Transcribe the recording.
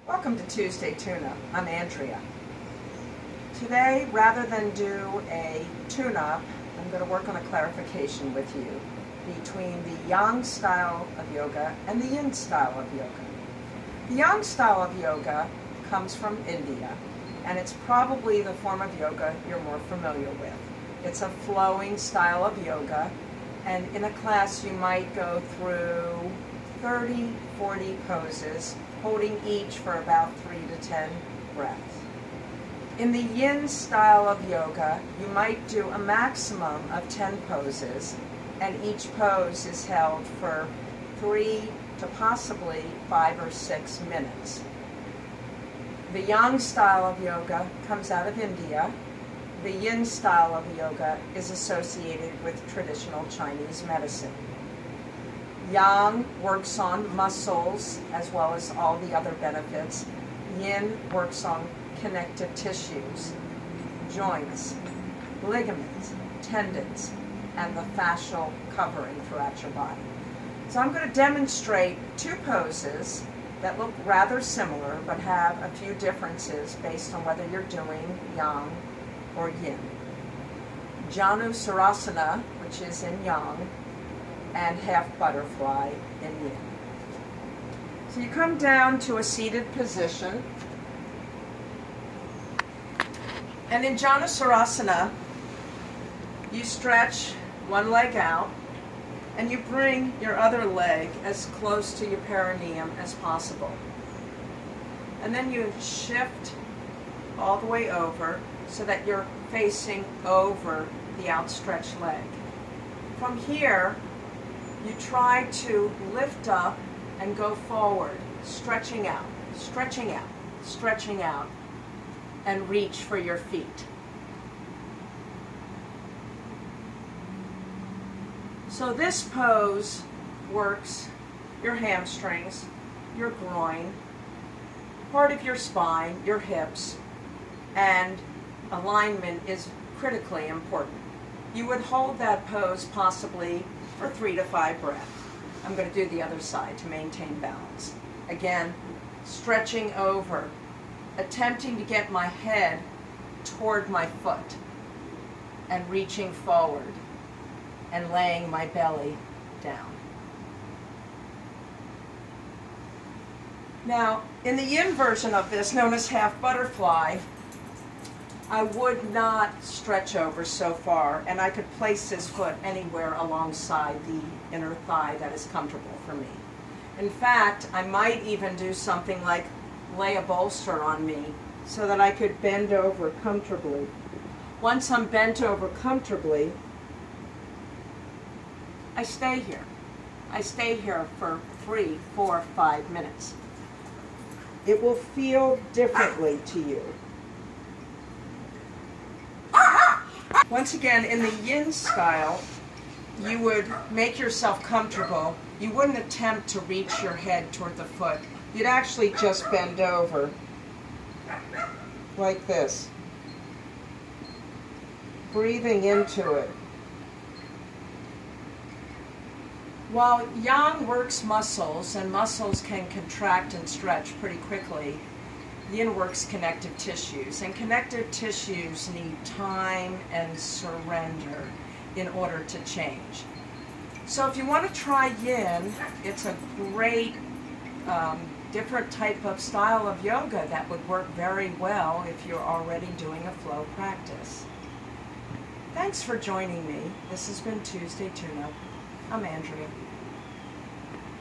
Welcome to Tuesday Tune-Up. I'm Andrea. Today, rather than do a tune-up, I'm going to work on a clarification with you between the Yang style of yoga and the Yin style of yoga. The Yang style of yoga comes from India, and it's probably the form of yoga you're more familiar with. It's a flowing style of yoga, and in a class you might go through 30, 40 poses, holding each for about 3 to 10 breaths. In the Yin style of yoga, you might do a maximum of 10 poses, and each pose is held for 3 to possibly 5 or 6 minutes. The Yang style of yoga comes out of India. The Yin style of yoga is associated with traditional Chinese medicine. Yang works on muscles as well as all the other benefits. Yin works on connective tissues, joints, ligaments, tendons, and the fascial covering throughout your body. So I'm going to demonstrate 2 poses that look rather similar but have a few differences based on whether you're doing Yang or Yin. Janu Sarasana, which is in Yang, and half butterfly in Yin. So you come down to a seated position, and in Janu Sarasana, you stretch one leg out, and you bring your other leg as close to your perineum as possible. And then you shift all the way over so that you're facing over the outstretched leg. From here, you try to lift up and go forward, stretching out, stretching out, stretching out, and reach for your feet. So this pose works your hamstrings, your groin, part of your spine, your hips, and alignment is critically important. You would hold that pose possibly for 3 to 5 breaths. I'm going to do the other side to maintain balance. Again, stretching over, attempting to get my head toward my foot, and reaching forward, and laying my belly down. Now, in the Yin version of this, known as half butterfly, I would not stretch over so far, and I could place this foot anywhere alongside the inner thigh that is comfortable for me. In fact, I might even do something like lay a bolster on me so that I could bend over comfortably. Once I'm bent over comfortably, I stay here. I stay here for 3, 4, 5 minutes. It will feel differently to you. Once again, in the Yin style, you would make yourself comfortable. You wouldn't attempt to reach your head toward the foot. You'd actually just bend over like this, breathing into it. While Yang works muscles, and muscles can contract and stretch pretty quickly, Yin works connective tissues, and connective tissues need time and surrender in order to change. So if you want to try Yin, it's a great different type of style of yoga that would work very well if you're already doing a flow practice. Thanks for joining me. This has been Tuesday Tune-Up. I'm Andrea.